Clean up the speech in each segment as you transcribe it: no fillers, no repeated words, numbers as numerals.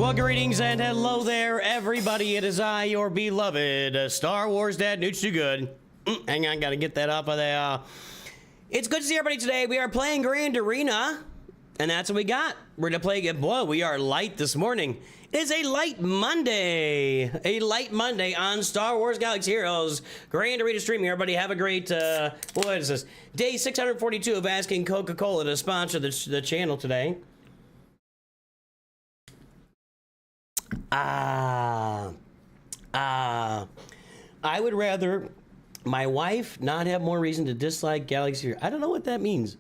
Well, greetings and hello there, everybody. It is I, your beloved Star Wars Dad, Nooch2Gud. Hang on, gotta get that up of there. It's good to see everybody today. We are playing Grand Arena, and that's what we got. We're gonna play it. Boy, we are light this morning. It is a light Monday. A light Monday on Star Wars Galaxy Heroes Grand Arena streaming. Everybody have a great, what is this? Day 642 of asking Coca-Cola to sponsor the channel today. I would rather my wife not have more reason to dislike Galaxy Heroes. I don't know what that means.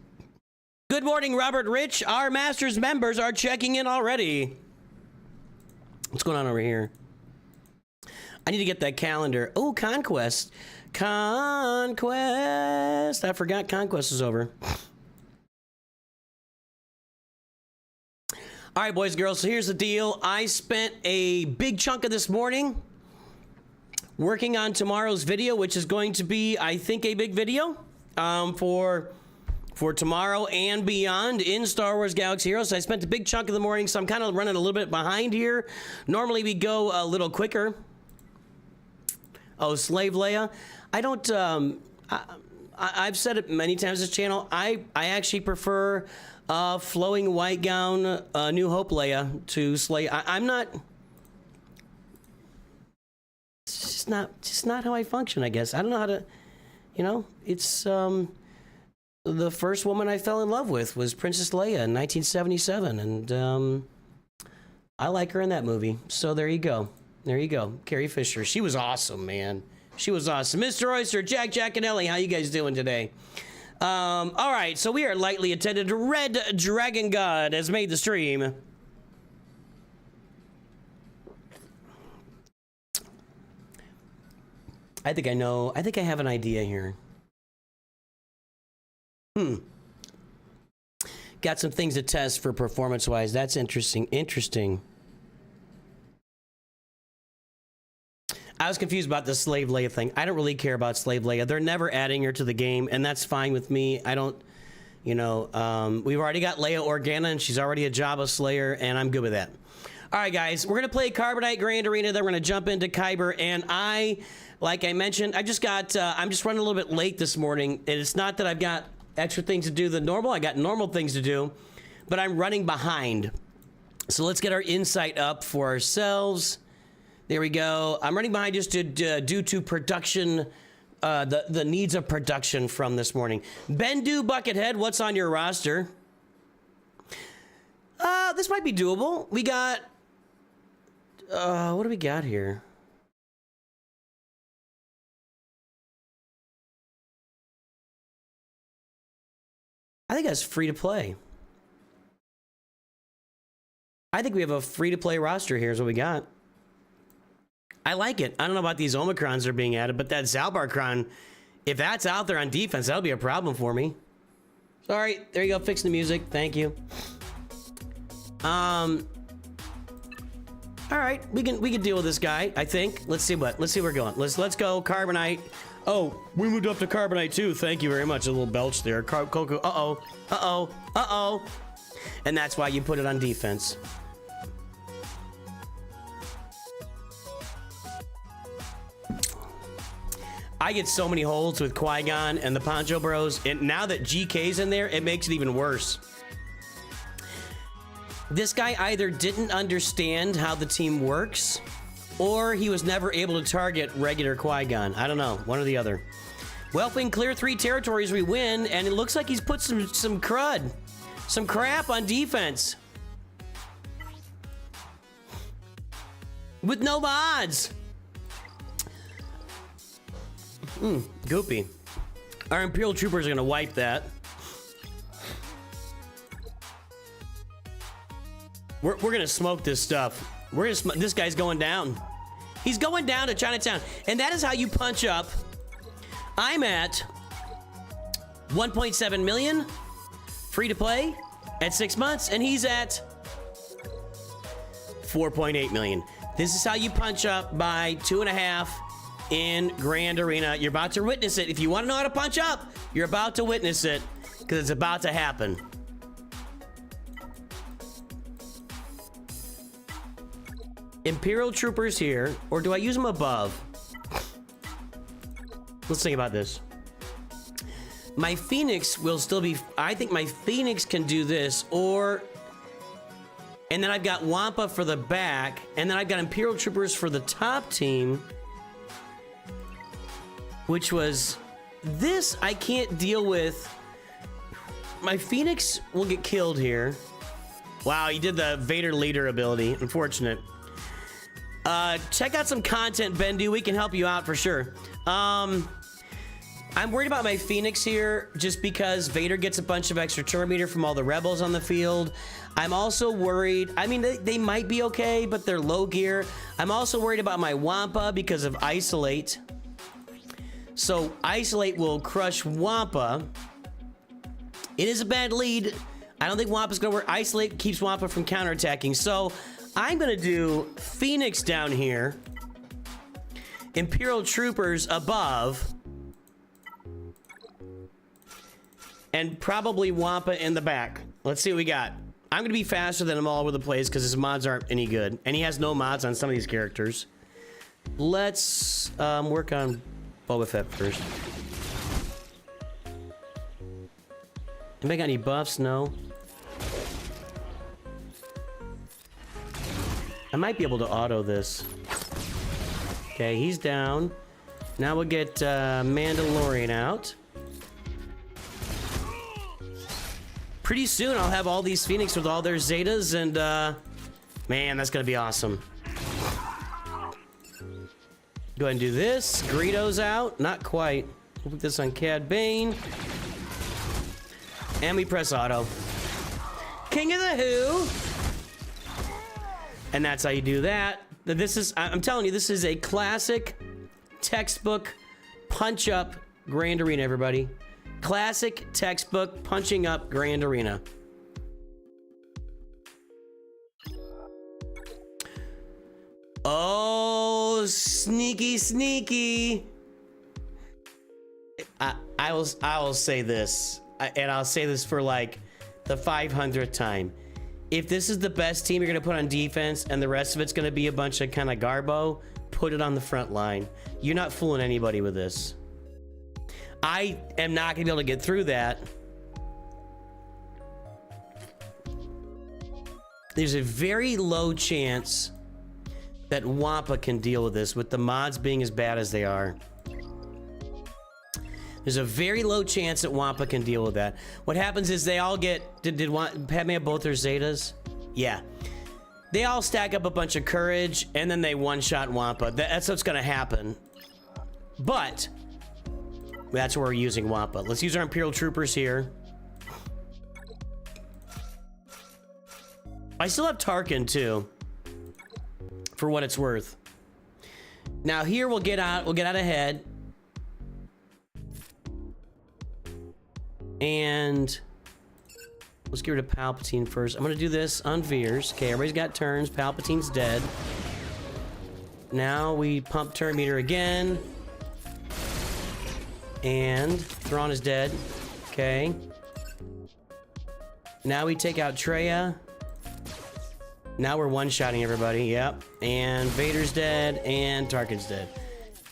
Good morning, Robert Rich. Our Masters members are checking in already. What's going on over here? I need to get that calendar. Oh, Conquest. Conquest. I forgot Conquest is over. All right, boys and girls, so here's the deal. I spent a big chunk of this morning working on tomorrow's video, which is going to be, I think, a big video for tomorrow and beyond in Star Wars Galaxy Heroes. So I spent a big chunk of the morning, so I'm kind of running a little bit behind here. Normally, we go a little quicker. Oh, Slave Leia. I don't, I've said it many times on this channel. I actually prefer flowing white gown, New Hope Leia to Slay. I'm not. It's just not how I function, I guess. I don't know how to, you know. It's the first woman I fell in love with was Princess Leia in 1977, and I like her in that movie. So there you go. There you go. Carrie Fisher. She was awesome, man. She was awesome. Mr. Oyster, Jack and Ellie, how you guys doing today? All right, so we are lightly attended. Red Dragon God has made the stream. I think I know. I think I have an idea here. Got some things to test for performance-wise. That's interesting. I was confused about the Slave Leia thing. I don't really care about Slave Leia. They're never adding her to the game, and that's fine with me. I don't, you know, we've already got Leia Organa, and she's already a Jabba Slayer, and I'm good with that. All right, guys, we're going to play Carbonite Grand Arena, then we're going to jump into Kyber, and like I mentioned, I just got, I'm just running a little bit late this morning, and it's not that I've got extra things to do than normal. I got normal things to do, but I'm running behind. So let's get our insight up for ourselves. There we go. I'm running behind just to, due to production, the needs of production from this morning. Bendu Buckethead, what's on your roster? This might be doable. We got, what do we got here? I think that's free to play. I think we have a free to play roster here is what we got. I like it. I don't know about these Omicrons that are being added, but that Zalbarcron, if that's out there on defense, that'll be a problem for me. Sorry, there you go, fixing the music. Thank you. All right, we can deal with this guy. I think. Let's see where we're going. Let's go Carbonite. Oh, we moved up to Carbonite too. Thank you very much. A little belch there. Coco. Uh-oh. And that's why you put it on defense. I get so many holds with Qui-Gon and the Poncho Bros, and now that GK's in there, it makes it even worse. This guy either didn't understand how the team works, or he was never able to target regular Qui-Gon. I don't know, one or the other. Well, if we can clear 3 territories, we win, and it looks like he's put some crud, some crap on defense. With no mods. Goopy. Our Imperial Troopers are gonna wipe that. We're gonna smoke this stuff. This guy's going down. He's going down to Chinatown. And that is how you punch up. I'm at 1.7 million free to play at 6 months, and he's at 4.8 million. This is how you punch up by 2.5 in Grand Arena. You're about to witness it. If you want to know how to punch up, you're about to witness it, because it's about to happen. Imperial Troopers here, or do I use them above? Let's think about this. My Phoenix will still be... I think my Phoenix can do this, or... And then I've got Wampa for the back, and then I've got Imperial Troopers for the top team, which was... This I can't deal with. My Phoenix will get killed here. Wow, he did the Vader leader ability. Unfortunate. Check out some content, Bendu. We can help you out for sure. I'm worried about my Phoenix here just because Vader gets a bunch of extra turn meter from all the rebels on the field. I'm also worried. I mean, they might be okay, but they're low gear. I'm also worried about my Wampa because of Isolate. So Isolate will crush Wampa. It is a bad lead. I don't think Wampa's gonna work. Isolate keeps Wampa from counterattacking. So I'm gonna do Phoenix down here. Imperial Troopers above. And probably Wampa in the back. Let's see what we got. I'm gonna be faster than him all over the place because his mods aren't any good. And he has no mods on some of these characters. Let's work on Boba Fett first. Anybody got any buffs? No. I might be able to auto this. Okay, he's down. Now we'll get Mandalorian out. Pretty soon I'll have all these Phoenix with all their Zetas, and man, that's gonna be awesome. Go ahead and do this. Greedo's out. Not quite. We'll put this on Cad Bane. And we press auto. King of the Who. And that's how you do that. This is, I'm telling you, this is a classic textbook punch up Grand Arena, everybody. Classic textbook punching up Grand Arena. Oh, sneaky, sneaky. I will say this, and I'll say this for like the 500th time. If this is the best team you're gonna put on defense and the rest of it's gonna be a bunch of kind of garbo, put it on the front line. You're not fooling anybody with this. I am not gonna be able to get through that. There's a very low chance that Wampa can deal with this, with the mods being as bad as they are. There's a very low chance that Wampa can deal with that. What happens is they all get... Did Padme have both their Zetas? Yeah. They all stack up a bunch of courage, and then they one-shot Wampa. That's what's gonna happen. But that's where we're using Wampa. Let's use our Imperial Troopers here. I still have Tarkin, too. For what it's worth. Now here we'll get out ahead. And let's get rid of Palpatine first. I'm gonna do this on Veers. Okay, everybody's got turns. Palpatine's dead. Now we pump turn meter again. And Thrawn is dead. Okay. Now we take out Traya. Now we're one-shotting everybody. Yep. And Vader's dead, and Tarkin's dead.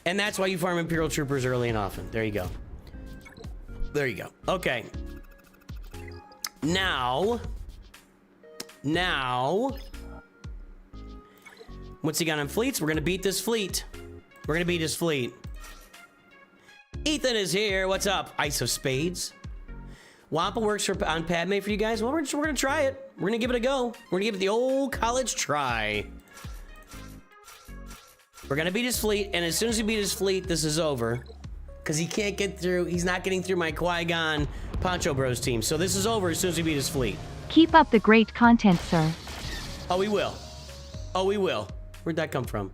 And that's why you farm Imperial Troopers early and often. There you go. There you go. Okay. Now, what's he got on fleets? We're gonna beat this fleet. We're gonna beat his fleet. Ethan is here. What's up? Ice of Spades. Wampa works on Padme for you guys. Well, we're gonna try it. We're gonna give it a go. We're gonna give it the old college try. We're gonna beat his fleet, and as soon as we beat his fleet, this is over. Because he can't get through, he's not getting through my Qui-Gon Poncho Bros team. So this is over as soon as we beat his fleet. Keep up the great content, sir. Oh, we will. Oh, we will. Where'd that come from?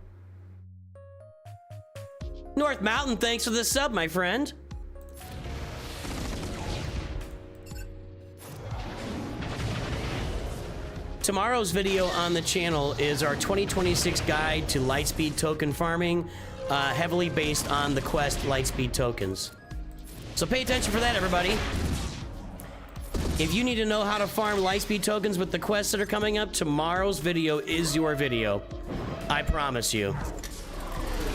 North Mountain, thanks for the sub, my friend. Tomorrow's video on the channel is our 2026 guide to Lightspeed token farming. Heavily based on the quest Lightspeed tokens. So pay attention for that, everybody. If you need to know how to farm Lightspeed tokens with the quests that are coming up, tomorrow's video is your video. I promise you.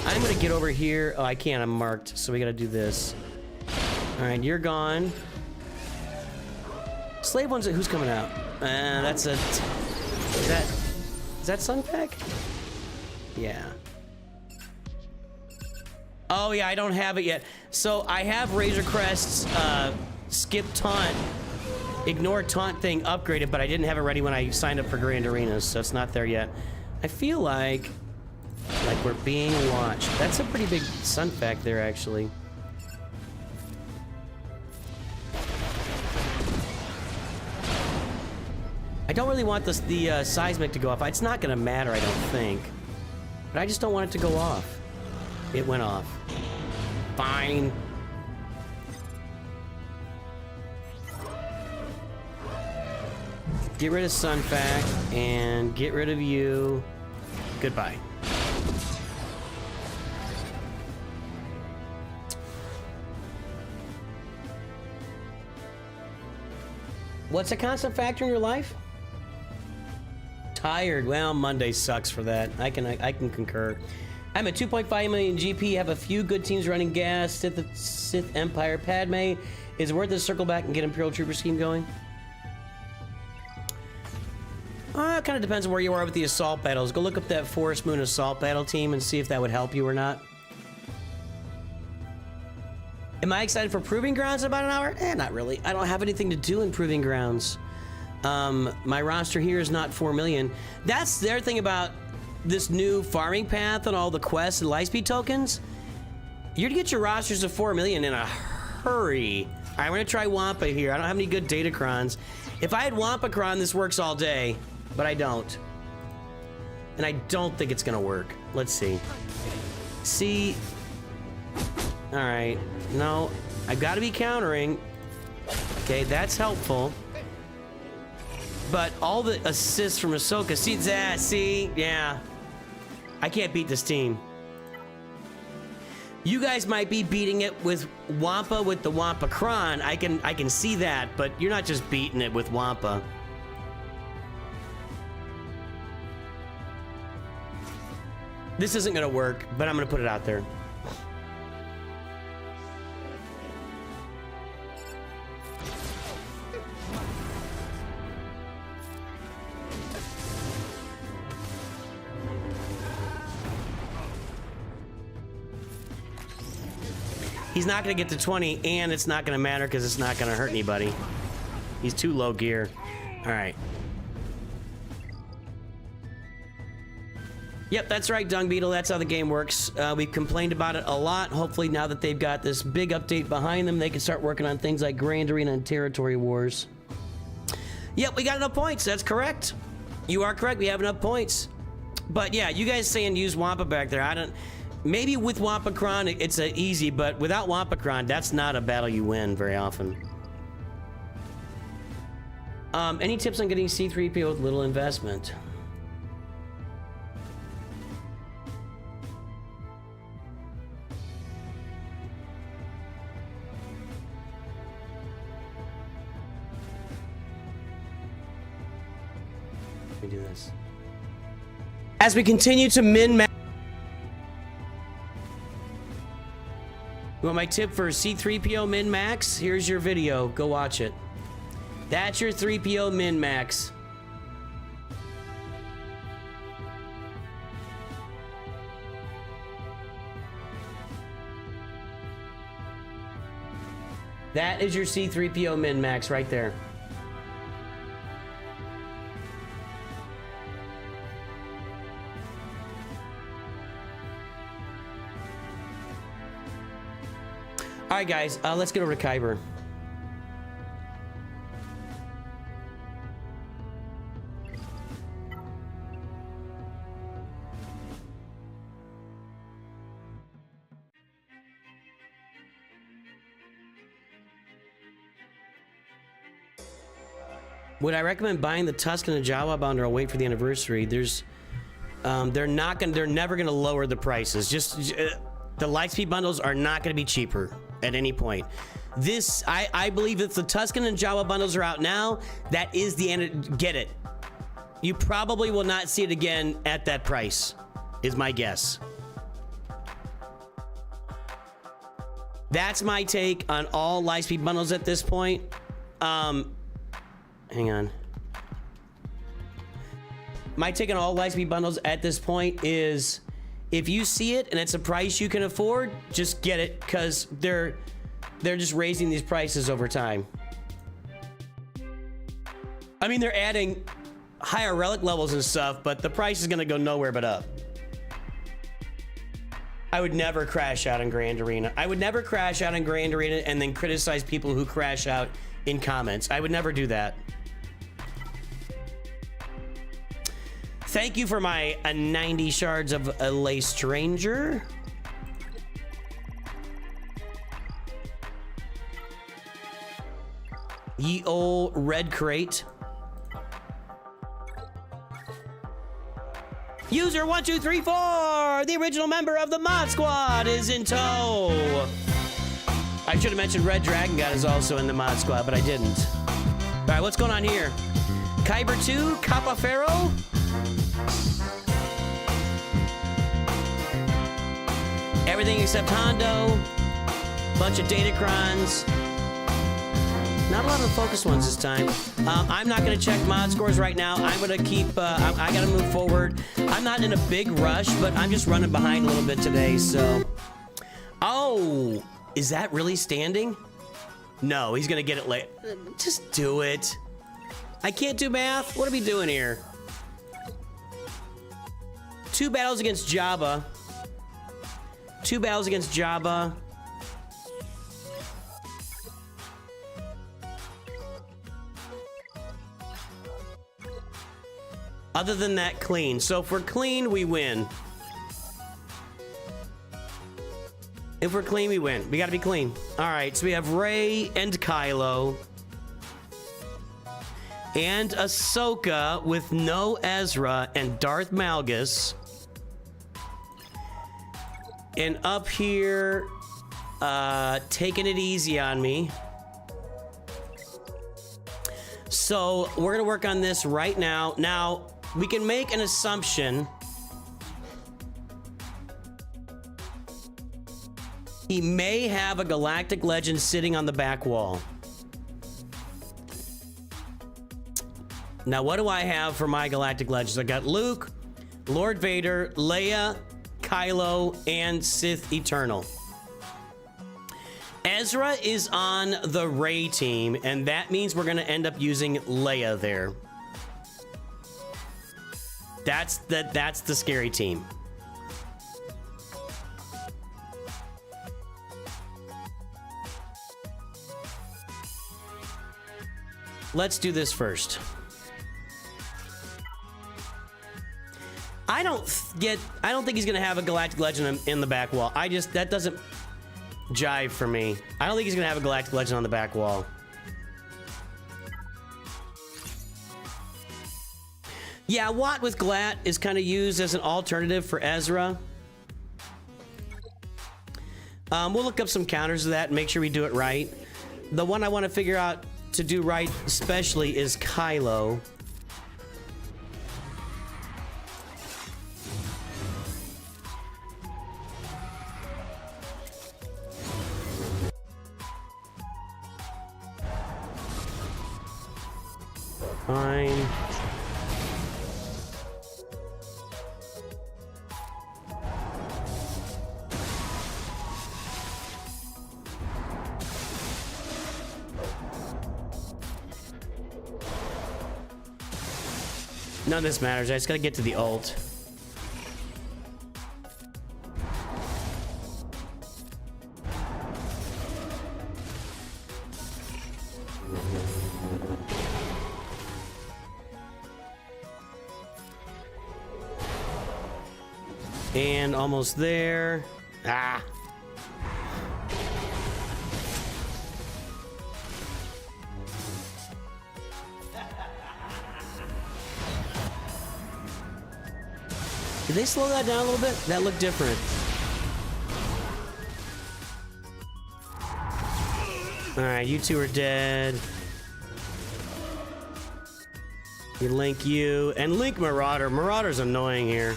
I'm gonna get over here. Oh, I can't. I'm marked, so we gotta do this. All right, you're gone. Slave one's who's coming out? That's a. Is that Sunpack? Yeah. Oh yeah, I don't have it yet. So I have Razor Crest's skip taunt, ignore taunt thing upgraded, but I didn't have it ready when I signed up for Grand Arenas, so it's not there yet. I feel like we're being watched. That's a pretty big Sunpack there, actually. I don't really want the seismic to go off. It's not gonna matter, I don't think. But I just don't want it to go off. It went off. Fine. Get rid of Sunpack and get rid of you. Goodbye. What's a constant factor in your life? Tired. Well, Monday sucks for that. I can concur. I'm at 2.5 million GP, have a few good teams running gas, Sith Empire, Padme. Is it worth it to circle back and get Imperial Trooper scheme going? It kind of depends on where you are with the assault battles. Go look up that Forest Moon assault battle team and see if that would help you or not. Am I excited for Proving Grounds in about an hour? Not really. I don't have anything to do in Proving Grounds. My roster here is not 4 million. That's the other thing about this new farming path and all the quests and lightspeed tokens. You're gonna get your rosters of 4 million in a hurry. All right, I'm gonna try Wampa here. I don't have any good Datacrons. If I had Wampacron, this works all day, but I don't. And I don't think it's gonna work. Let's see. See. All right. No, I gotta be countering. Okay, that's helpful. But all the assists from Ahsoka, see, yeah. I can't beat this team. You guys might be beating it with Wampa with the Wampacron. I can see that, but you're not just beating it with Wampa. This isn't gonna work, but I'm gonna put it out there. He's not going to get to 20, and it's not going to matter because it's not going to hurt anybody. He's too low gear. All right. Yep, that's right, Dung Beetle. That's how the game works. We've complained about it a lot. Hopefully, now that they've got this big update behind them, they can start working on things like Grand Arena and Territory Wars. Yep, we got enough points. That's correct. You are correct. We have enough points. But yeah, you guys saying use Wampa back there. I don't... Maybe with Wampacron, it's easy, but without Wampacron, that's not a battle you win very often. Any tips on getting C3PO with little investment? Let me do this. As we continue to min-max. You want my tip for C3PO min-max? Here's your video. Go watch it. That's your 3PO min-max. That is your C3PO min-max right there. All right, guys, let's get over to Kyber. Would I recommend buying the Tusken and Jawa bundle or wait for the anniversary? There's, they're never gonna lower the prices. The Lightspeed bundles are not gonna be cheaper at any point. This, I believe if the Tusken and Jawa bundles are out now, that is the end. Get it. You probably will not see it again at that price. is my guess. That's my take on all Lightspeed bundles at this point. Hang on. My take on all Lightspeed bundles at this point is, if you see it and it's a price you can afford, just get it, because they're just raising these prices over time. I mean, they're adding higher relic levels and stuff, but the price is gonna go nowhere but up. I would never crash out in Grand Arena. I would never crash out in Grand Arena and then criticize people who crash out in comments. I would never do that. Thank you for my 90 shards of a Lay Stranger. Ye ol' red crate. User 1234, the original member of the Mod Squad, is in tow. I should have mentioned Red Dragon God is also in the Mod Squad, but I didn't. All right, what's going on here? Kyber 2, Kappa Pharaoh. Everything except Hondo. Bunch of Datacrons. Not a lot of the focused ones this time. I'm not going to check mod scores right now. I'm going to keep, I got to move forward. I'm not in a big rush, but I'm just running behind a little bit today, so. Oh, is that really standing? No, he's going to get it late. Just do it. I can't do math. What are we doing here? 2 battles against Jabba. 2 battles against Jabba. Other than that, clean. So if we're clean, we win. If we're clean, we win. We gotta be clean. All right, so we have Rey and Kylo. And Ahsoka with no Ezra and Darth Malgus. And up here, taking it easy on me. So we're gonna work on this right now. Now, we can make an assumption. He may have a Galactic Legend sitting on the back wall. Now, what do I have for my Galactic Legends? I got Luke, Lord Vader, Leia, Kylo, and Sith Eternal. Ezra is on the Rey team, and that means we're gonna end up using Leia there. That's the scary team. Let's do this first. I don't think he's gonna have a Galactic Legend in the back wall. That doesn't jive for me. I don't think he's gonna have a Galactic Legend on the back wall. Yeah, Watt with Glat is kind of used as an alternative for Ezra. We'll look up some counters to that and make sure we do it right. The one I want to figure out to do right especially is Kylo. Fine. None of this matters. I just gotta get to the ult. And almost there. Ah. Did they slow that down a little bit? That looked different. Alright, you two are dead. You Link you. And Link Marauder. Marauder's annoying here.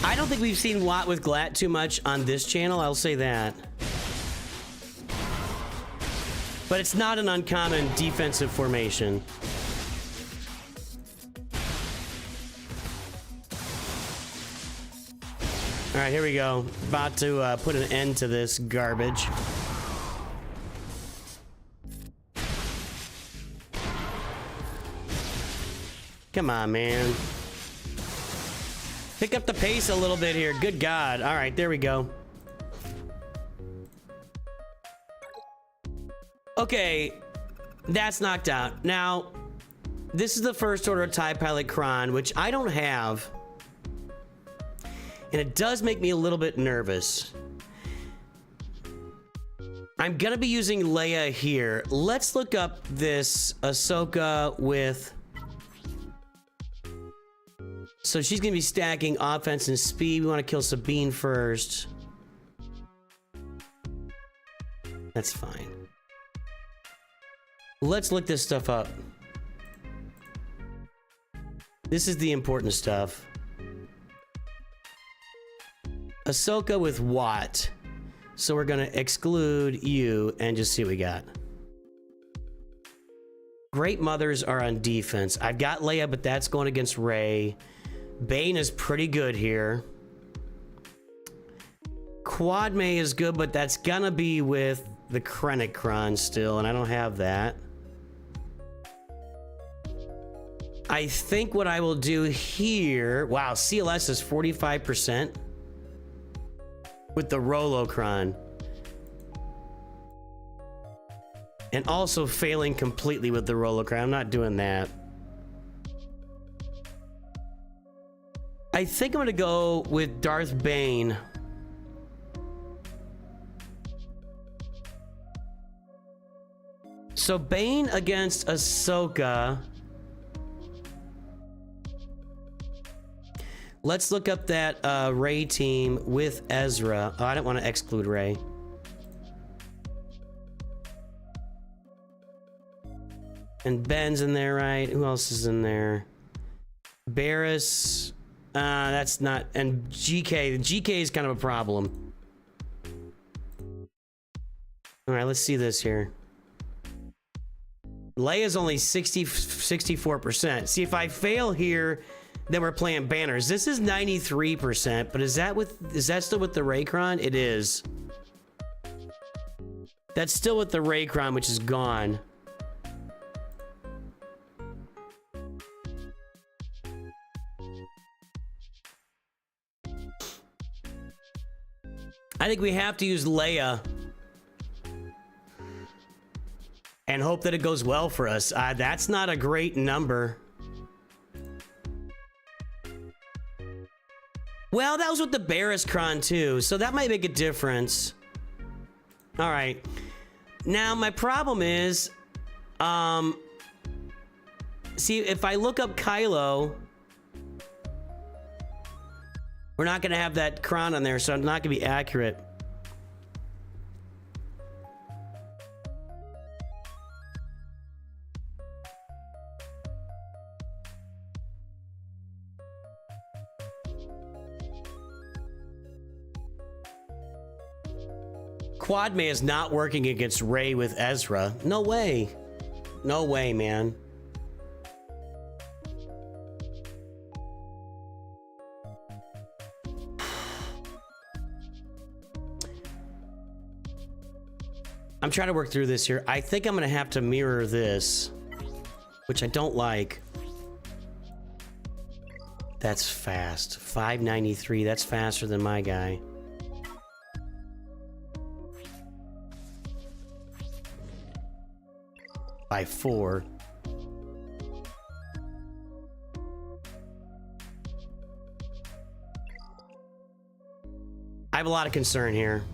I don't think we've seen Watt with Glat too much on this channel, I'll say that. But it's not an uncommon defensive formation. All right, here we go. About to put an end to this garbage. Come on, man. Pick up the pace a little bit here. Good God. All right, there we go. Okay, that's knocked out. Now, this is the first order TIE Pilot Kron, which I don't have. And it does make me a little bit nervous. I'm gonna be using Leia here. Let's look up this Ahsoka with... So she's gonna be stacking offense and speed. We wanna kill Sabine first. That's fine. Let's look this stuff up. This is the important stuff. Ahsoka with Watt. So we're gonna exclude you and just see what we got. Great Mothers are on defense. I've got Leia, but that's going against Rey. Bane is pretty good here. Quad May is good, but that's gonna be with the Krennic Kron still, and I don't have that. I think what I will do here... Wow, CLS is 45%. With the Rolocron. And also failing completely with the Rolocron. I'm not doing that. I think I'm gonna go with Darth Bane. So Bane against Ahsoka. Let's look up that Rey team with Ezra. Oh, I don't want to exclude Rey. And Ben's in there, right? Who else is in there? Barriss. That's not... And GK. GK is kind of a problem. All right, let's see this here. Leia's only 64%. See, if I fail here... Then we're playing banners. This is 93%, but is that still with the Raycron? It is. That's still with the Raycron, which is gone. I think we have to use Leia and hope that it goes well for us. That's not a great number. Well, that was with the Barriss Kron too, so that might make a difference. All right. Now, my problem is, see, if I look up Kylo, we're not gonna have that Kron on there, so I'm not gonna be accurate. Quad May is not working against Rey with Ezra. No way. No way, man. I'm trying to work through this here. I think I'm gonna have to mirror this, which I don't like. That's fast. 593. That's faster than my guy. By 4. I have a lot of concern here.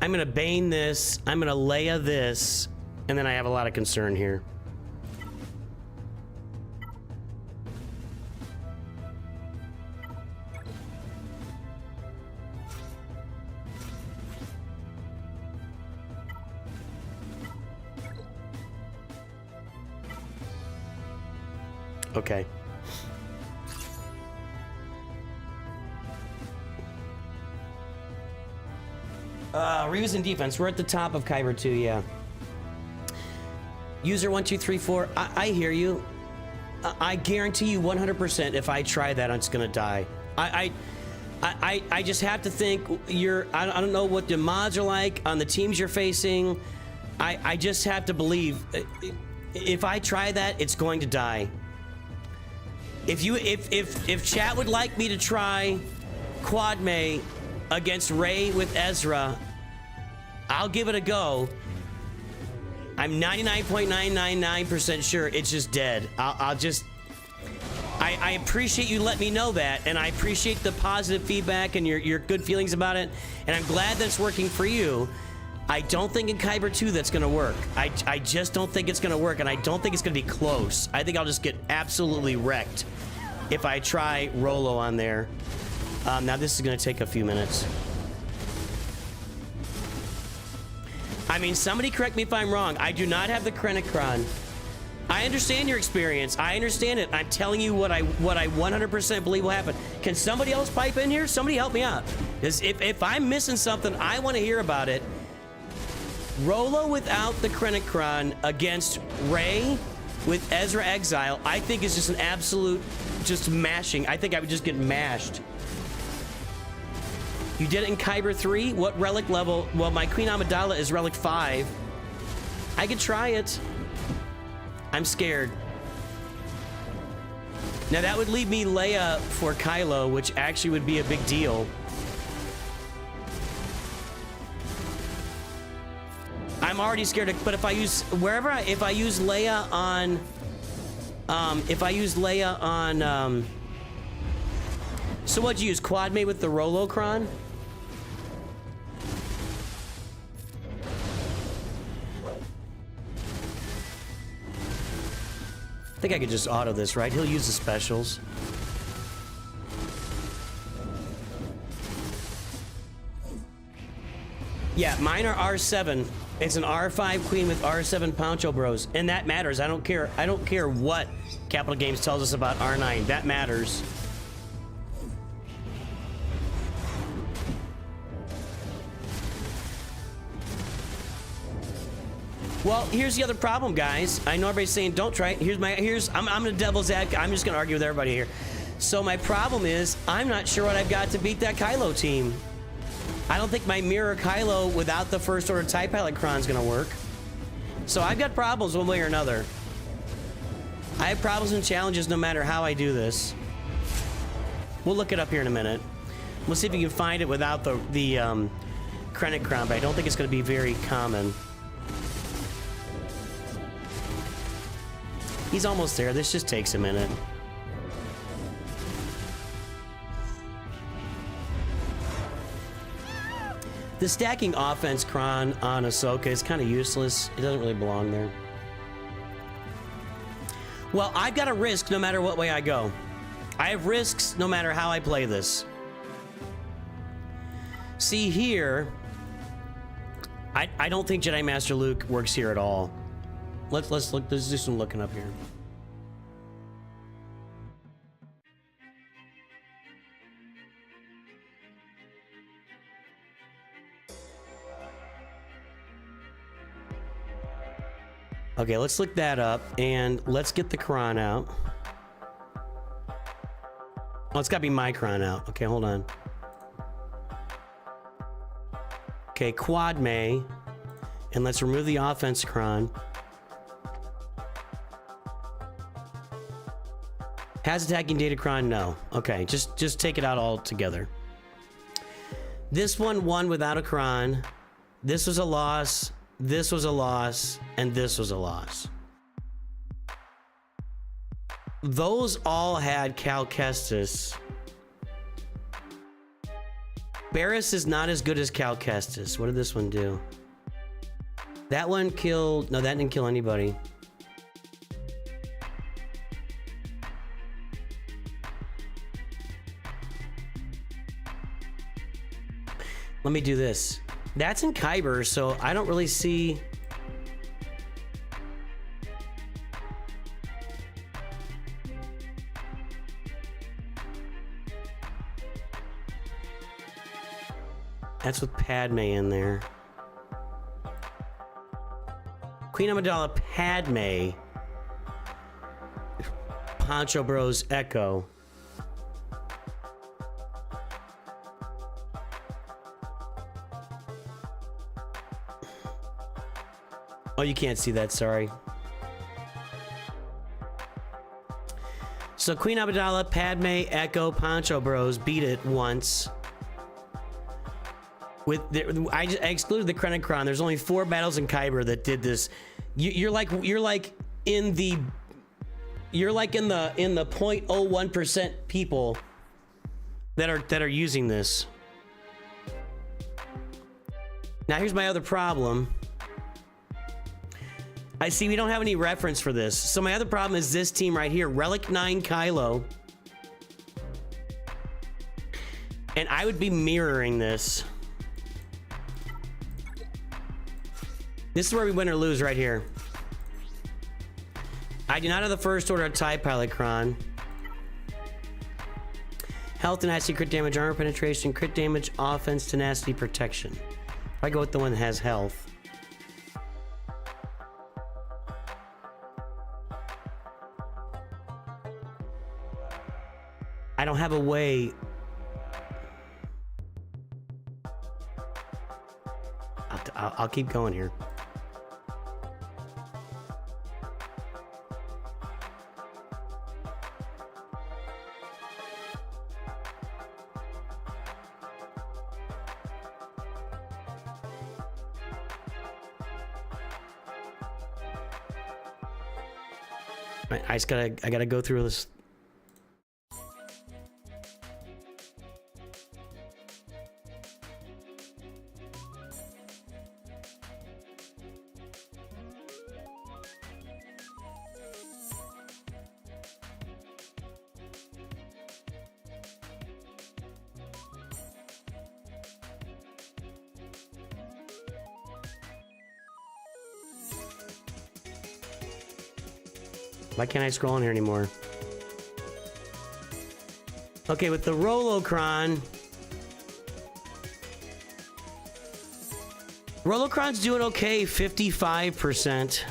I'm gonna Bane this, I'm gonna Leia this, and then I have a lot of concern here. Okay. Reuse in defense. We're at the top of Kyber 2, yeah. User 1234. I hear you. I guarantee you 100% if I try that, I'm just gonna die. I just have to think I don't know what the mods are like on the teams you're facing. I just have to believe if I try that, it's going to die. If chat would like me to try Quad May against Ray with Ezra, I'll give it a go. I'm 99.999% sure it's just dead. I appreciate you letting me know that, and I appreciate the positive feedback and your good feelings about it, and I'm glad that it's working for you. I don't think in Kyber 2 that's gonna work. I just don't think it's gonna work, and I don't think it's gonna be close. I think I'll just get absolutely wrecked if I try Rolo on there. Now this is gonna take a few minutes. I mean, somebody correct me if I'm wrong. I do not have the Krennicron. I understand your experience. I understand it. I'm telling you what I 100% believe will happen. Can somebody else pipe in here? Somebody help me out. Because if I'm missing something, I want to hear about it. Rolo without the Krennicron against Ray with Ezra Exile, I think is just an absolute just mashing. I think I would just get mashed. You did it in Kyber 3? What relic level? Well, my Queen Amidala is relic 5. I could try it. I'm scared. Now that would leave me Leia for Kylo, which actually would be a big deal. I'm already scared of, but if I use if I use Leia on so what'd you use? Quad Mate with the Rolocron? I think I could just auto this, right? He'll use the specials. Yeah, mine are R7. It's an R5 Queen with R7 Poncho Bros, and that matters. I don't care. I don't care what Capital Games tells us about R9. That matters. Well, here's the other problem, guys. I know everybody's saying don't try it. I'm the devil's advocate. I'm just gonna argue with everybody here. So my problem is I'm not sure what I've got to beat that Kylo team. I don't think my Mirror Kylo without the First Order TIE Pilot Cron's gonna work. So I've got problems one way or another. I have problems and challenges no matter how I do this. We'll look it up here in a minute. We'll see if you can find it without the Krennicron, but I don't think it's gonna be very common. He's almost there. This just takes a minute. The stacking offense Kron on Ahsoka is kind of useless. It doesn't really belong there. Well, I've got a risk no matter what way I go. I have risks no matter how I play this. See here, I don't think Jedi Master Luke works here at all. Let's look. Let's do some looking up here. Okay, let's look that up and let's get the Kron out. Oh, it's gotta be my Kron out. Okay, hold on. Okay, Quad May, and let's remove the offense Kron. Has attacking Datacron? No. Okay, just take it out all together. This one won without a Kron. This was a loss. This was a loss, and this was a loss. Those all had Cal Kestis. Barris is not as good as Cal Kestis. What did this one do? That one killed... No, that didn't kill anybody. Let me do this. That's in Kyber, so I don't really see... That's with Padme in there. Queen Amidala, Padme. Poncho Bros, Echo. Oh, you can't see that, sorry. So Queen Amidala, Padme, Echo, Poncho Bros beat it once. With I excluded the Krennicron. There's only 4 battles in Kyber that did this. You're like in the 0.01% people that are using this. Now here's my other problem. I see we don't have any reference for this. So my other problem is this team right here, Relic 9 Kylo. And I would be mirroring this. This is where we win or lose right here. I do not have the first order TIE Pilot Cron. Health, tenacity, crit damage, armor penetration, crit damage, offense, tenacity, protection. If I go with the one that has health. I don't have a way. I'll keep going here. I gotta go through this. Why can't I scroll in here anymore? Okay, with the Rolocron. Rolocron's doing okay, 55%.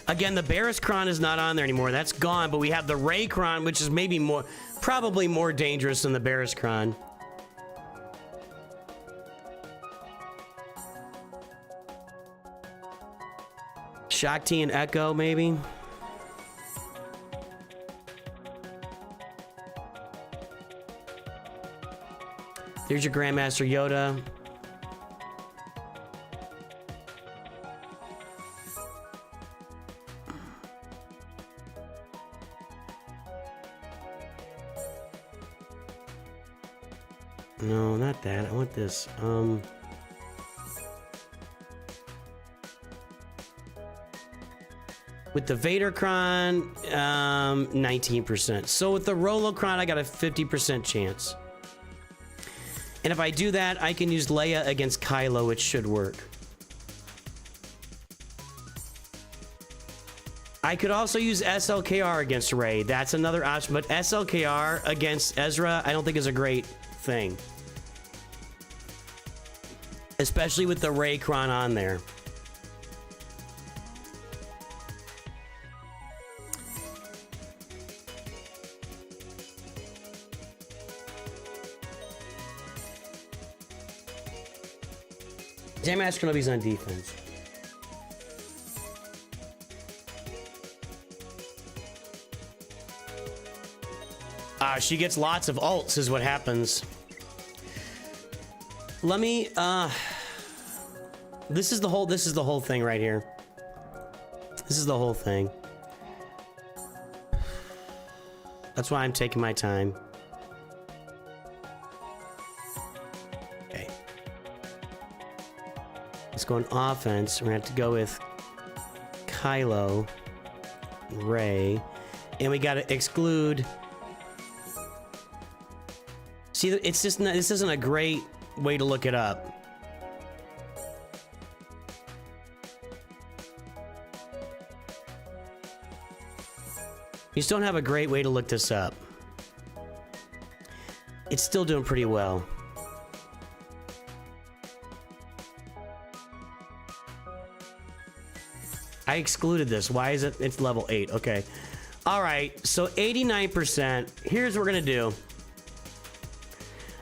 Again, the Barriscron is not on there anymore. That's gone, but we have the Raycron, which is maybe more, probably more dangerous than the Barriscron. Shakti and Echo, maybe. There's your Grandmaster Yoda. No, not that. I want this. With the Vadercron, 19%. So with the Rolocron, I got a 50% chance. And if I do that, I can use Leia against Kylo, which should work. I could also use SLKR against Rey. That's another option, but SLKR against Ezra, I don't think is a great thing. Especially with the Raycron on there. Jam Astronoby's on defense. She gets lots of ults is what happens. Let me this is the whole thing right here. This is the whole thing. That's why I'm taking my time. Okay. Let's go on offense. We're gonna have to go with Kylo, Rey, and we gotta exclude. See, it's just not, this isn't a great way to look it up. You just don't have a great way to look this up. it's still doing pretty well. I excluded this. Why is it? It's level 8. Okay. All right. So 89%. Here's what we're going to do.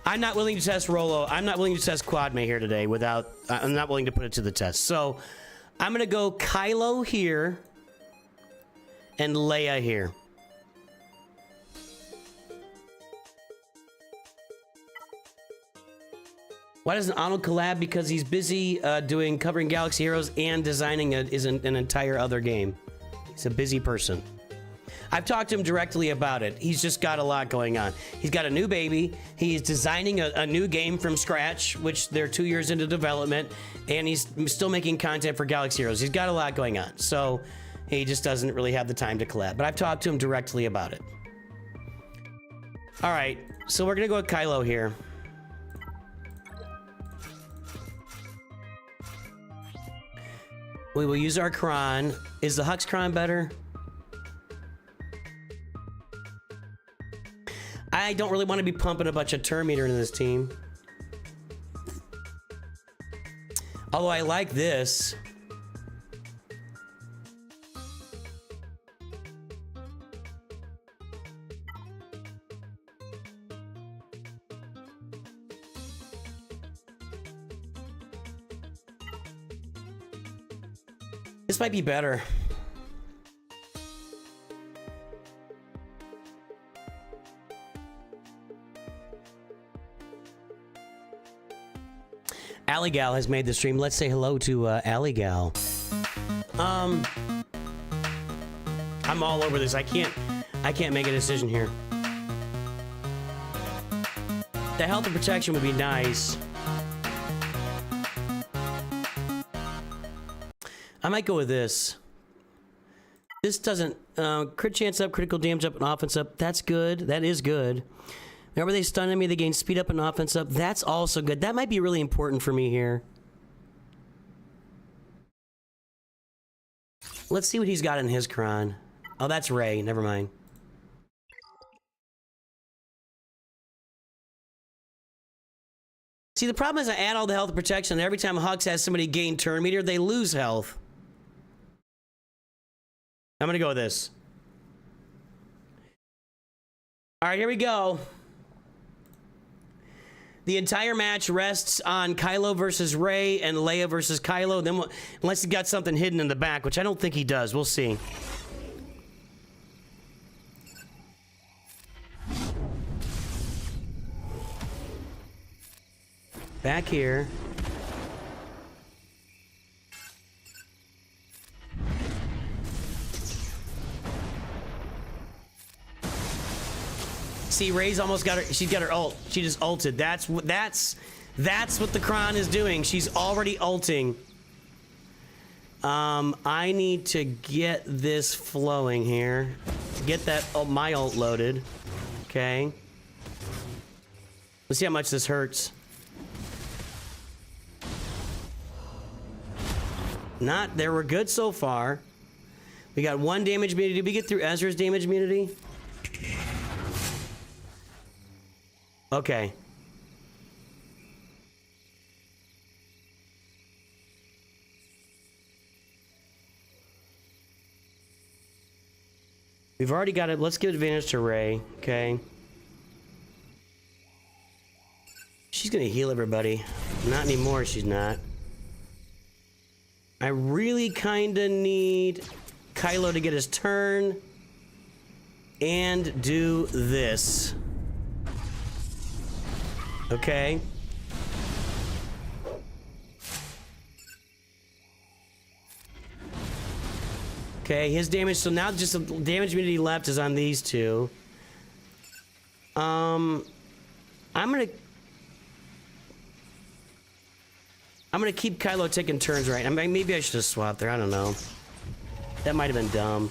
I'm not willing to test Rolo. I'm not willing to test Quadme here today without... I'm not willing to put it to the test. So I'm going to go Kylo here and Leia here. Why doesn't Arnold collab? Because he's busy covering Galaxy Heroes and designing an entire other game. He's a busy person. I've talked to him directly about it. He's just got a lot going on. He's got a new baby. He's designing a new game from scratch, which they're 2 years into development, and he's still making content for Galaxy Heroes. He's got a lot going on, so he just doesn't really have the time to collab. But I've talked to him directly about it. All right, so we're gonna go with Kylo here. We will use our Kron. Is the Hux Kron better? I don't really want to be pumping a bunch of turn meter into this team. Although I like this. This might be better. Alligal has made the stream. Let's say hello to Alligal. I'm all over this. I can't make a decision here. The health and protection would be nice. I might go with this. This doesn't crit chance up, critical damage up, and offense up. That's good. That is good. Whenever they stun me, they gain speed up and offense up. That's also good. That might be really important for me here. Let's see what he's got in his Kron. Oh, that's Rey. Never mind. See, the problem is I add all the health and protection, and every time Hux has somebody gain turn meter, they lose health. I'm gonna go with this. All right, here we go. The entire match rests on Kylo versus Rey and Leia versus Kylo. Then, unless he's got something hidden in the back, which I don't think he does. We'll see. Back here. See, Rey's almost got her. She's got her ult. She just ulted. That's what the Kron is doing. She's already ulting. I need to get this flowing here. Get that my ult loaded. Okay. Let's see how much this hurts. Not there. We're good so far. We got 1 damage immunity. Did we get through Ezra's damage immunity? Okay. We've already got it. Let's give advantage to Rey. Okay. She's gonna heal everybody. Not anymore, she's not. I really kinda need Kylo to get his turn and do this. Okay. Okay, his damage, so now just the damage immunity left is on these two. I'm gonna keep Kylo taking turns, right? I mean, maybe I should have swapped there, I don't know. That might have been dumb.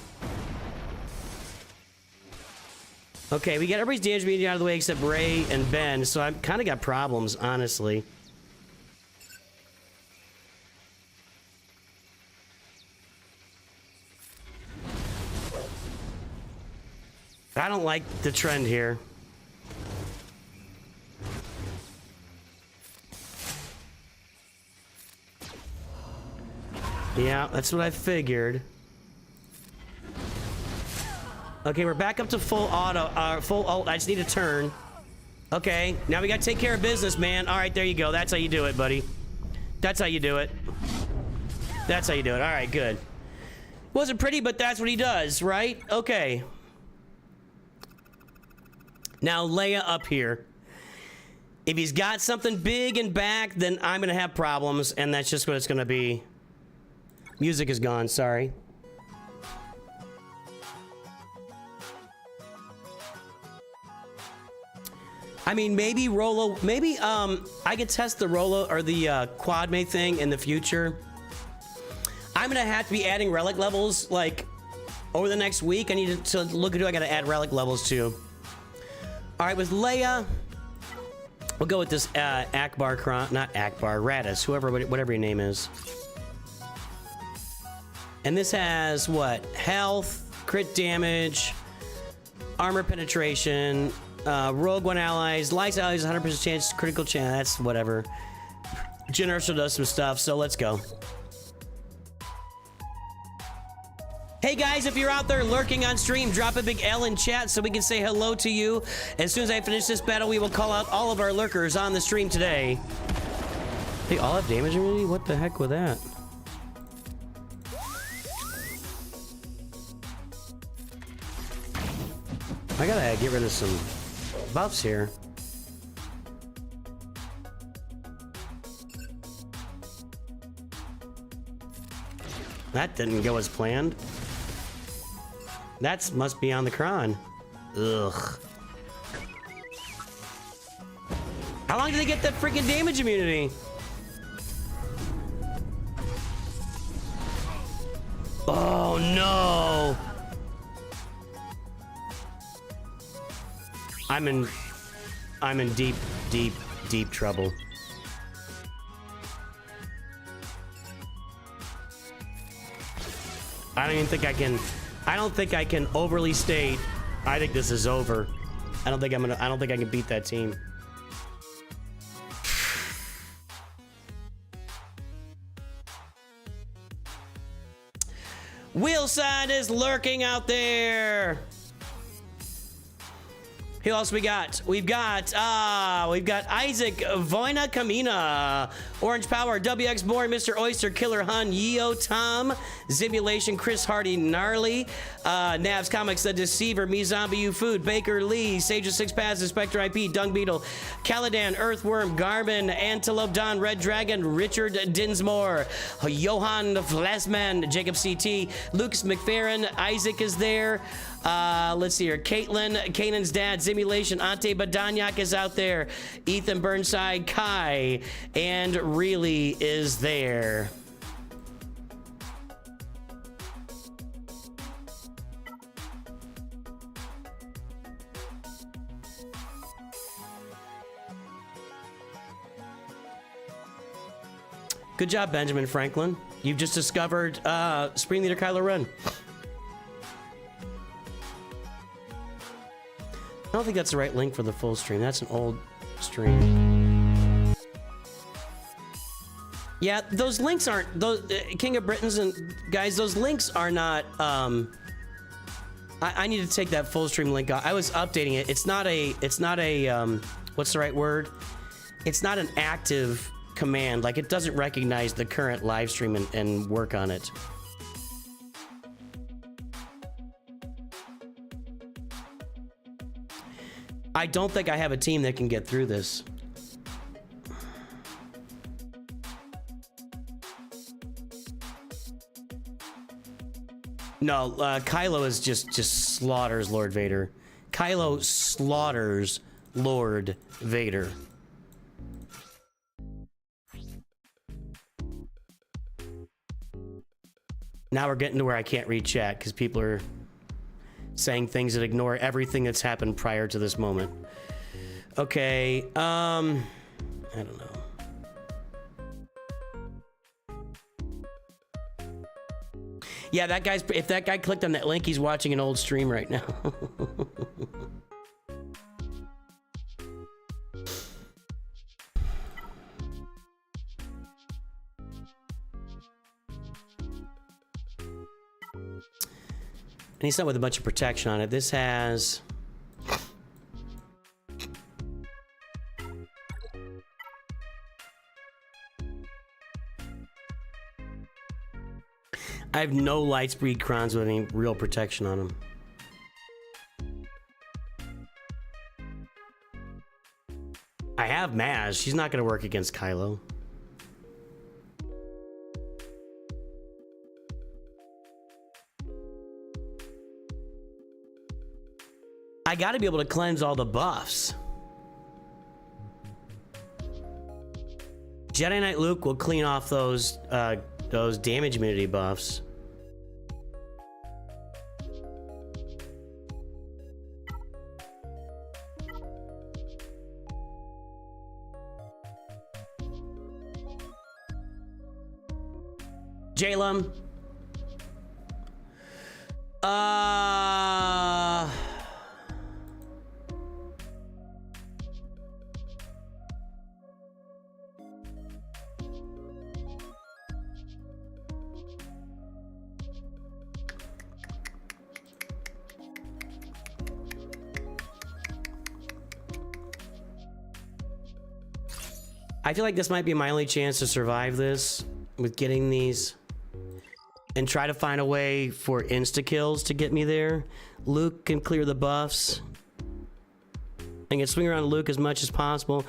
Okay, we got everybody's damage immunity out of the way except Rey and Ben, so I've kind of got problems, honestly. I don't like the trend here. Yeah, that's what I figured. Okay, we're back up to full auto, full ult. I just need a turn. Okay, now we gotta take care of business, man. All right, there you go. That's how you do it, buddy. That's how you do it. That's how you do it. All right, good. Wasn't pretty, but that's what he does, right? Okay. Now, Leia up here. If he's got something big and back, then I'm gonna have problems, and that's just what it's gonna be. Music is gone, sorry. I mean, maybe Rolo, maybe I could test the Rolo or the quad mate thing in the future. I'm gonna have to be adding relic levels like over the next week. I need to look at who I gotta add relic levels to. All right, with Leia, we'll go with this Akbar, not Akbar, Radis, whatever your name is. And this has what? Health, crit damage, armor penetration, rogue one allies, light allies, 100% chance, critical chance. That's whatever. Generoso does some stuff, so let's go. Hey guys, if you're out there lurking on stream, drop a big L in chat so we can say hello to you. As soon as I finish this battle, we will call out all of our lurkers on the stream today. They all have damage immunity? What the heck with that? I gotta get rid of some buffs here. That didn't go as planned. That must be on the cron. Ugh. How long did they get that freaking damage immunity? Oh no! I'm in deep, deep, deep trouble. I don't even think I can. I don't think I can overly state. I think this is over. I don't think I can beat that team. Wheelside is lurking out there. Who else we got? We've got Isaac, Voina Kamina, Orange Power, WX Boy, Mr. Oyster, Killer Hun, Yeo Tom, Zimulation, Chris Hardy, Gnarly, Navs Comics, The Deceiver, Me Zombie You Food, Baker Lee, Sage of Six Paths, Spectre IP, Dung Beetle, Caladan, Earthworm, Garmin, Antelope Don, Red Dragon, Richard Dinsmore, Johan Flassman, Jacob CT, Lucas McFerrin, Isaac is there. Let's see here. Caitlin, Kanan's dad, Simulation, Ante Badanyak is out there. Ethan Burnside, Kai, and Really is there. Good job, Benjamin Franklin. You've just discovered Spring Leader Kylo Ren. I don't think that's the right link for the full stream. That's an old stream. Yeah, those links aren't those King of Britons and guys. Those links are not. I need to take that full stream link off. I was updating it. It's not a. What's the right word? It's not an active command. Like it doesn't recognize the current live stream and work on it. I don't think I have a team that can get through this. No, Kylo is just slaughters Lord Vader. Kylo slaughters Lord Vader. Now we're getting to where I can't read chat because people are saying things that ignore everything that's happened prior to this moment. Okay, I don't know. Yeah, that guy's, if that guy clicked on that link, he's watching an old stream right now. And he's not with a bunch of protection on it. This has... I have no Lightspeed Crons with any real protection on them. I have Maz. She's not going to work against Kylo. I got to be able to cleanse all the buffs. Jedi Knight Luke will clean off those damage immunity buffs. Jalem. I feel like this might be my only chance to survive this with getting these and try to find a way for insta-kills to get me there. Luke can clear the buffs. I can swing around Luke as much as possible.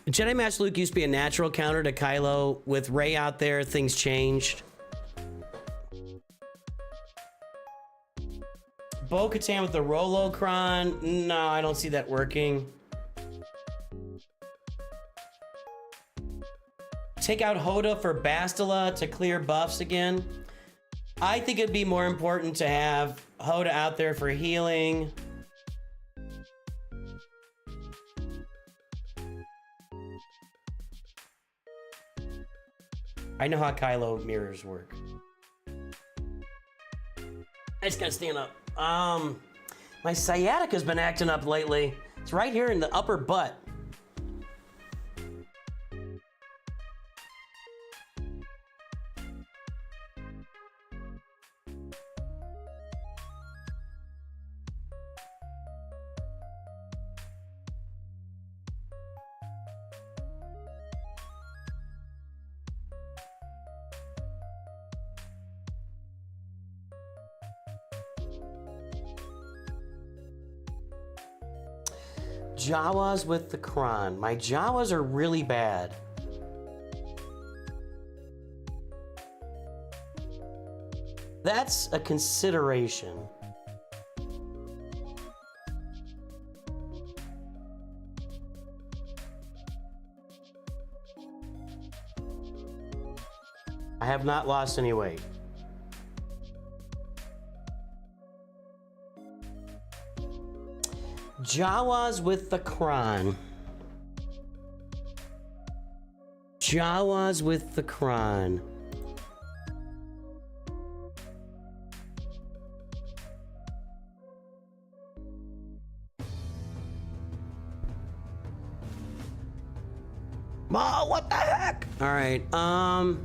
Jedi Master Luke used to be a natural counter to Kylo. With Rey out there, things changed. Bo-Katan with the Rolocron. No, I don't see that working. Take out Hoda for Bastila to clear buffs again. I think it'd be more important to have Hoda out there for healing. I know how Kylo mirrors work. I just gotta stand up. My sciatica's been acting up lately. It's right here in the upper butt. Jawas with the Kron. My Jawas are really bad. That's a consideration. I have not lost any weight. Jawas with the Kron. Jawas with the Kron. Oh, what the heck? All right, I'm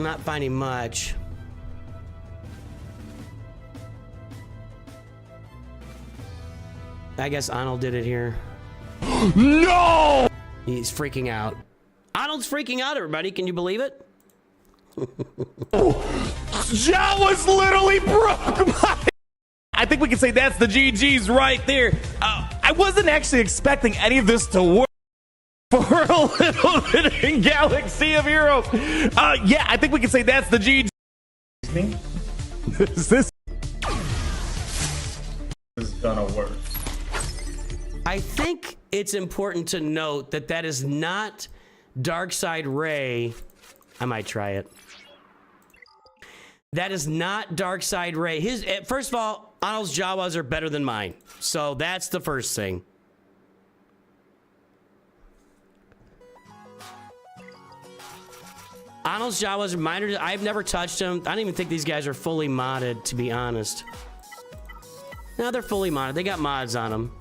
not finding much. I guess Arnold did it here. No! He's freaking out. Arnold's freaking out, everybody. Can you believe it? Jawa's literally broke my... I think we can say that's the GG's right there. I wasn't actually expecting any of this to work. For a little bit in Galaxy of Heroes. Yeah, I think we can say that's the GG. This is gonna work. I think it's important to note that that is not Darkseid Rey. I might try it. That is not Darkseid Rey. First of all, Arnold's Jawas are better than mine. So that's the first thing. Arnold's Jawas are minor. I've never touched them. I don't even think these guys are fully modded, to be honest. No, they're fully modded. They got mods on them.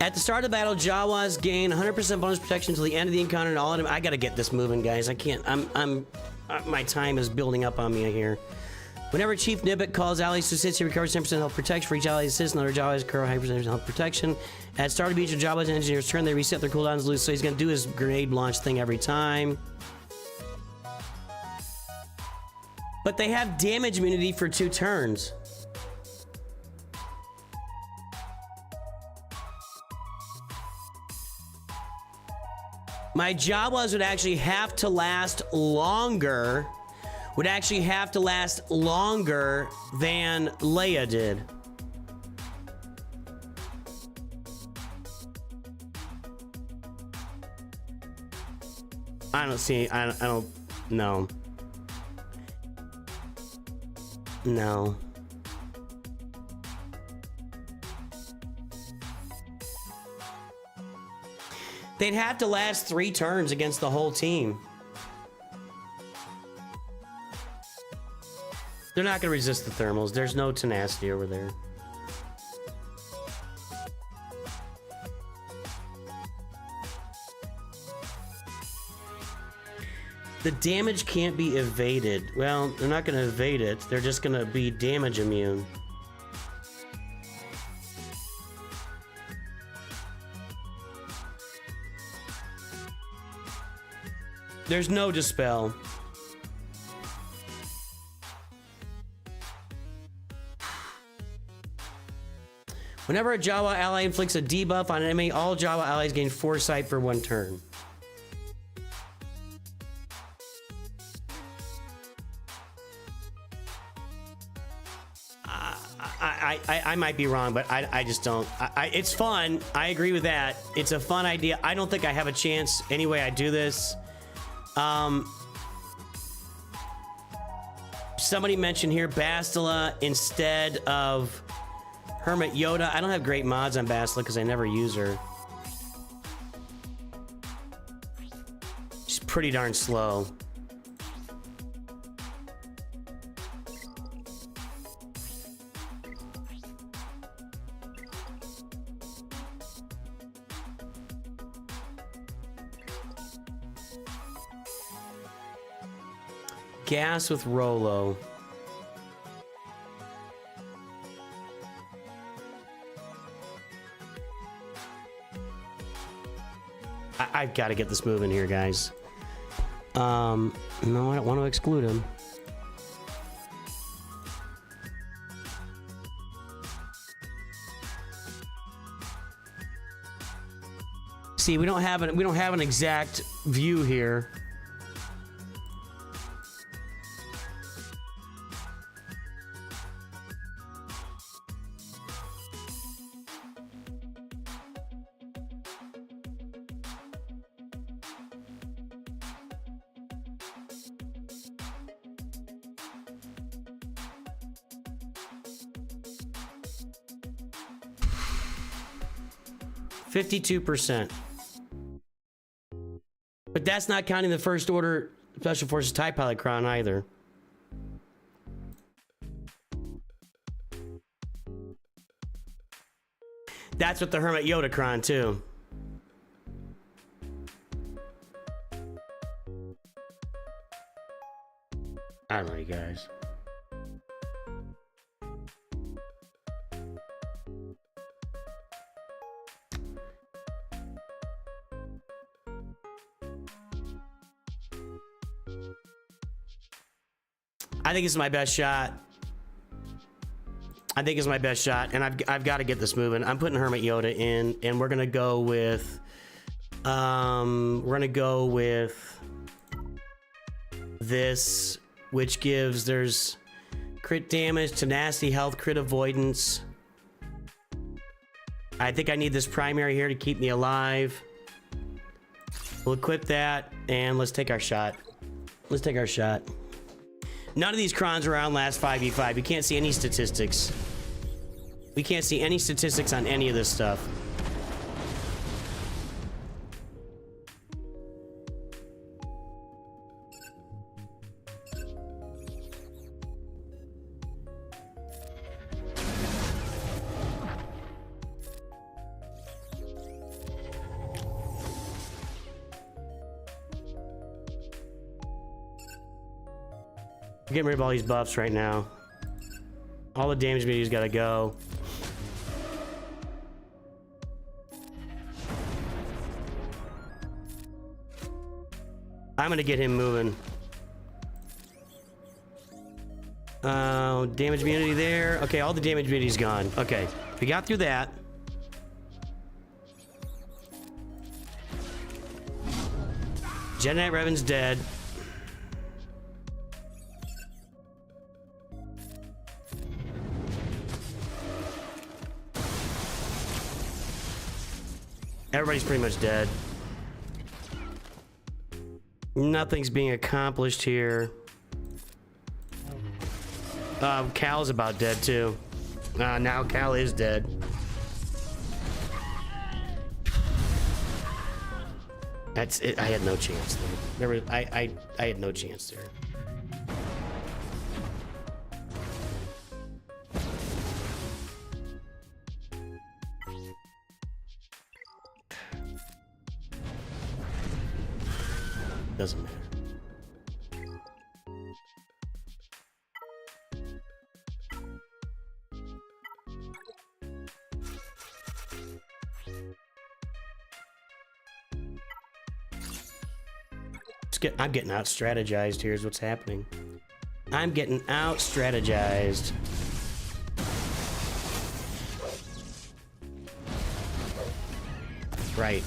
At the start of the battle, Jawas gain 100% bonus protection until the end of the encounter and all of them. I gotta get this moving, guys. I can't. My time is building up on me here. Whenever Chief Nibbit calls allies to assist, he recovers 10% health protection for each ally assist. Another Jawas recur 100% health protection. At the start of each of Jawas engineer's turn, they reset their cooldowns loose, so he's gonna do his grenade launch thing every time. But they have damage immunity for 2 turns. My Jawas would actually have to last longer. Would actually have to last longer than Leia did. I don't see. I don't. No. No. They'd have to last 3 turns against the whole team. They're not going to resist the thermals. There's no tenacity over there. The damage can't be evaded. Well, they're not going to evade it. They're just going to be damage immune. There's no dispel. Whenever a Jawa ally inflicts a debuff on an enemy, all Jawa allies gain foresight for 1 turn. I might be wrong, but I just don't. It's fun. I agree with that. It's a fun idea. I don't think I have a chance anyway I do this. Somebody mentioned here Bastila instead of Hermit Yoda. I don't have great mods on Bastila because I never use her. She's pretty darn slow. Gas with Rolo. I've got to get this moving here, guys. No, I don't want to exclude him. See, we don't have an exact view here. %. But that's not counting the First Order Special Forces TIE Pilot Crown either. That's with the Hermit Yoda Crown too. I don't know, you guys. I think it's my best shot. I think it's my best shot, and I've got to get this moving. I'm putting Hermit Yoda in, and we're gonna go with this, which gives there's crit damage, tenacity, health, crit avoidance. I think I need this primary here to keep me alive. We'll equip that, and let's take our shot. Let's take our shot. None of these crons around last 5v5. You can't see any statistics. We can't see any statistics on any of this stuff. Getting rid of all these buffs right now. All the damage media's gotta go. I'm gonna get him moving. Damage immunity there. Okay, all the damage immunity's gone. Okay, we got through that. Jedi Knight Revan's dead. Everybody's pretty much dead. Nothing's being accomplished here. Cal's about dead too. Now Cal is dead. That's it. I had no chance there. I had no chance there. Doesn't matter. I'm getting out strategized. Here's what's happening. I'm getting out strategized. Right.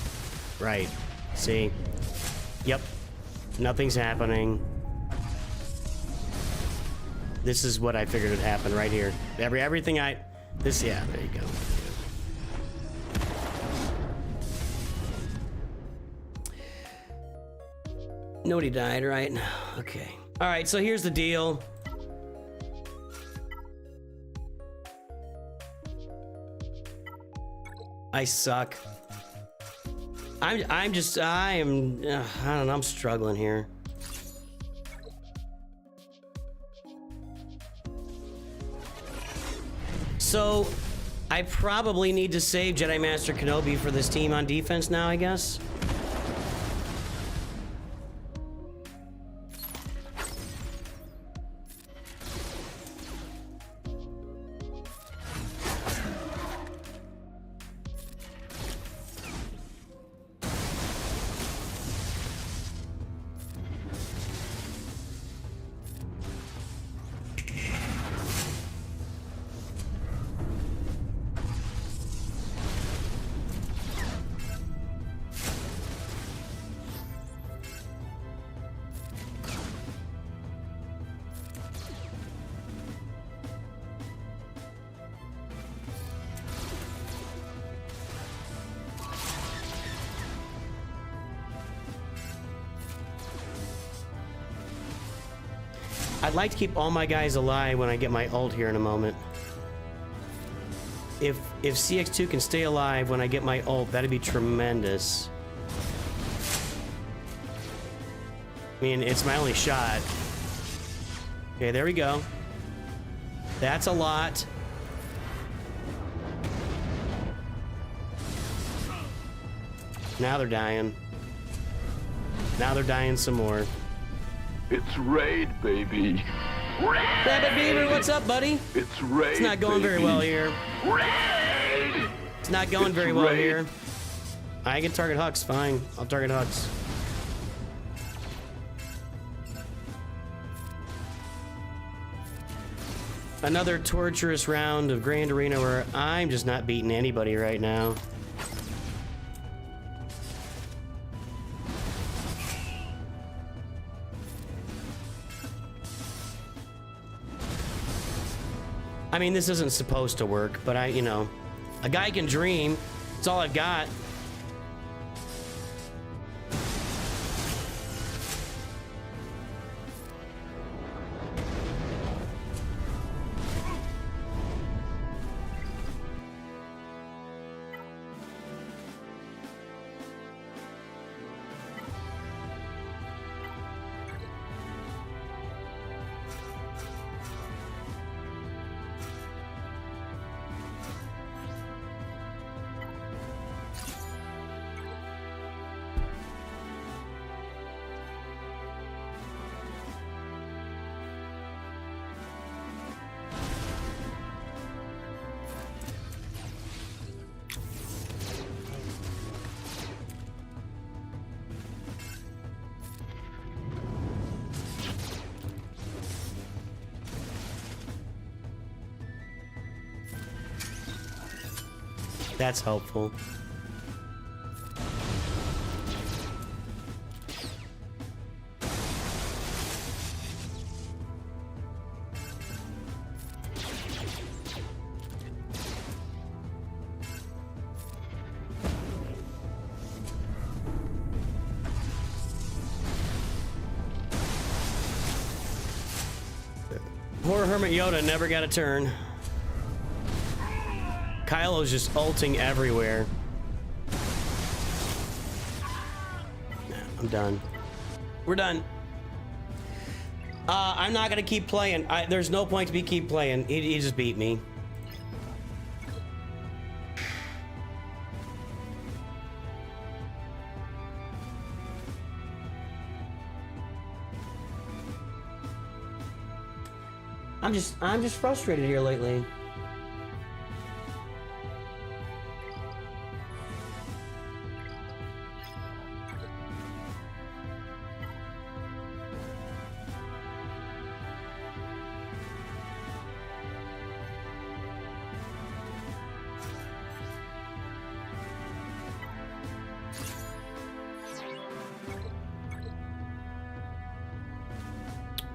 Right. See? Yep. Nothing's happening. This is what I figured would happen right here. Everything yeah, there you go. Nobody died, right? Okay. All right, so here's the deal. I suck. I don't know, I'm struggling here. So, I probably need to save Jedi Master Kenobi for this team on defense now, I guess. I'd like to keep all my guys alive when I get my ult here in a moment. If CX2 can stay alive when I get my ult, that'd be tremendous. I mean, it's my only shot. Okay, there we go. That's a lot. Now they're dying. Now they're dying some more. It's raid, baby. Rabbit Beaver, what's up, buddy? It's raid. It's not going very well here. Raid. It's not going very well here. I can target Hux, fine. I'll target Hux. Another torturous round of Grand Arena where I'm just not beating anybody right now. I mean, this isn't supposed to work, but you know, a guy can dream. It's all I've got. That's helpful. Poor Hermit Yoda never got a turn. Kylo's just ulting everywhere. I'm done. We're done. I'm not gonna keep playing. There's no point to keep playing. He just beat me. I'm just frustrated here lately.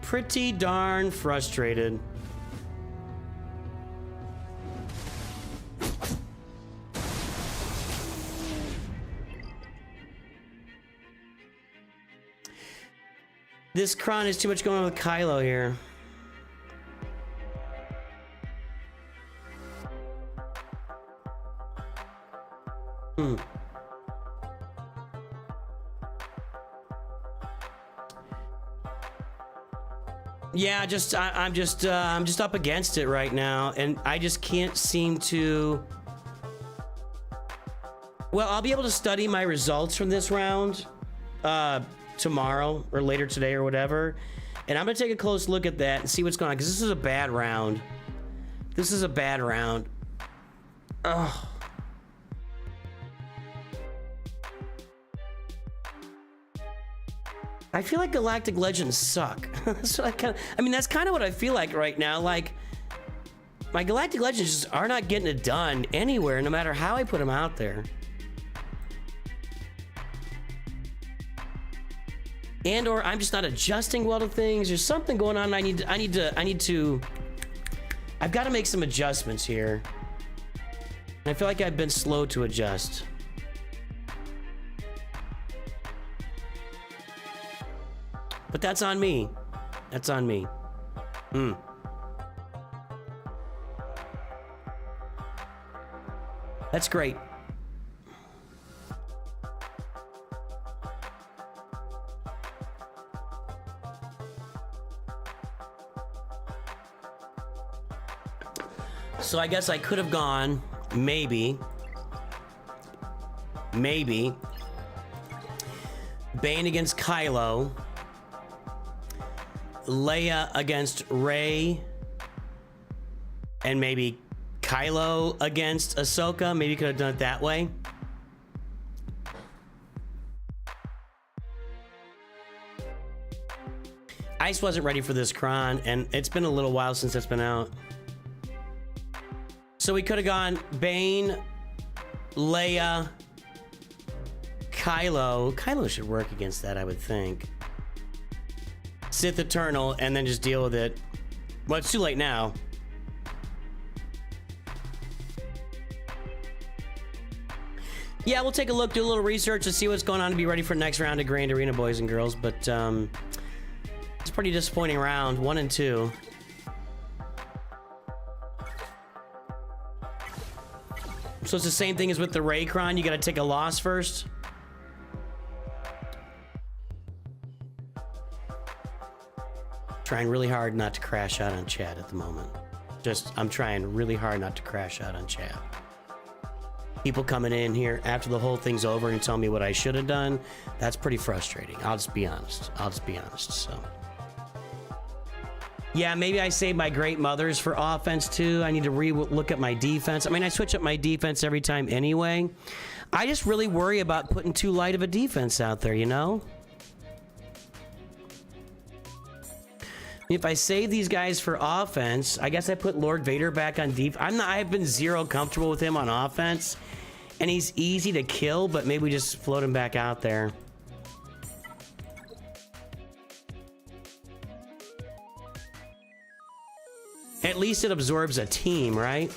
Pretty darn frustrated. This Kron is too much going on with Kylo here. Yeah, I'm just up against it right now, and I just can't seem to. Well, I'll be able to study my results from this round tomorrow or later today or whatever, and I'm gonna take a close look at that and see what's going on, because this is a bad round. This is a bad round. Ugh. I feel like Galactic Legends suck. That's what I mean, that's kind of what I feel like right now. Like, my Galactic Legends just are not getting it done anywhere, no matter how I put them out there. And or I'm just not adjusting well to things. There's something going on. I've got to make some adjustments here. And I feel like I've been slow to adjust. But that's on me. That's on me. That's great. So I guess I could have gone, maybe, Bane against Kylo, Leia against Rey, and maybe Kylo against Ahsoka. Maybe could have done it that way. Ice wasn't ready for this Kron, and it's been a little while since it's been out. So we could have gone Bane, Leia, Kylo. Kylo should work against that, I would think. Sith Eternal, and then just deal with it. Well, it's too late now. Yeah, we'll take a look, do a little research to see what's going on to be ready for next round of Grand Arena, boys and girls. But it's a pretty disappointing round, 1 and 2. So it's the same thing as with the Raycron. You got to take a loss first. Trying really hard not to crash out on chat at the moment. I'm trying really hard not to crash out on chat. People coming in here after the whole thing's over and telling me what I should have done. That's pretty frustrating. I'll just be honest. So. Yeah, maybe I save my great mothers for offense too. I need to look at my defense. I mean, I switch up my defense every time anyway. I just really worry about putting too light of a defense out there, you know? If I save these guys for offense, I guess I put Lord Vader back on defense. I've been zero comfortable with him on offense, and he's easy to kill, but maybe we just float him back out there. At least it absorbs a team, right?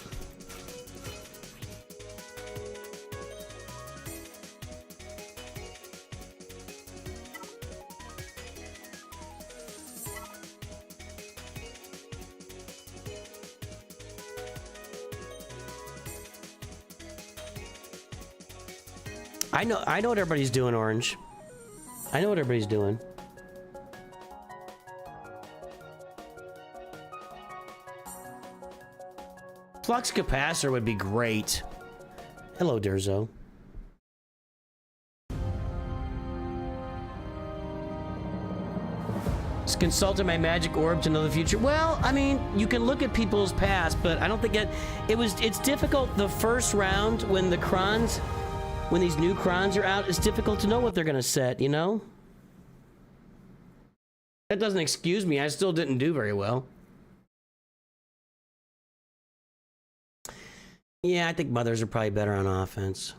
I know what everybody's doing, Orange. I know what everybody's doing. Flux capacitor would be great. Hello, Durzo. Just consulted my magic orb to know the future. Well, I mean, you can look at people's past, but I don't think it's difficult the first round when the crons, when these new crons are out, it's difficult to know what they're gonna set, you know? That doesn't excuse me, I still didn't do very well. Yeah, I think mothers are probably better on offense.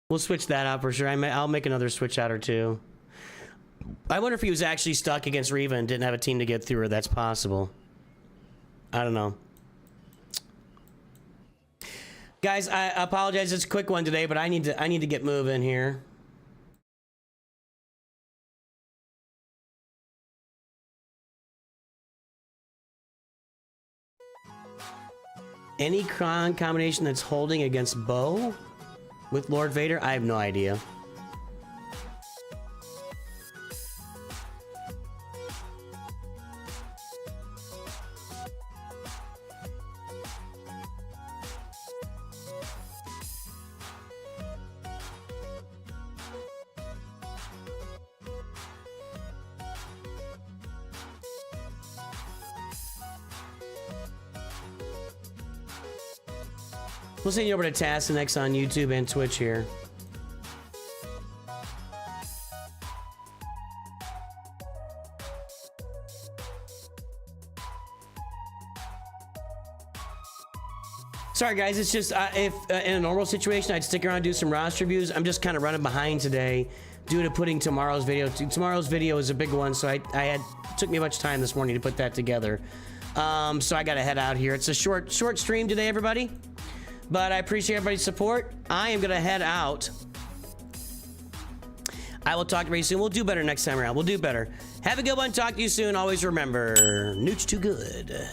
We'll switch that out for sure. I'll make another switch out or two. I wonder if he was actually stuck against Reva and didn't have a team to get through her. That's possible. I don't know. Guys, I apologize. It's a quick one today, but I need to get moving here. Any cron combination that's holding against Bo with Lord Vader? I have no idea. We'll send you over to Tassanex on YouTube and Twitch here. Sorry guys, it's just if in a normal situation I'd stick around and do some roster reviews. I'm just kind of running behind today due to putting tomorrow's video. Tomorrow's video is a big one, so took me much time this morning to put that together. So I gotta head out here. It's a short stream today, everybody. But I appreciate everybody's support. I am gonna head out. I will talk to you soon. We'll do better next time around. We'll do better. Have a good one. Talk to you soon. Always remember, Nooch2Gud.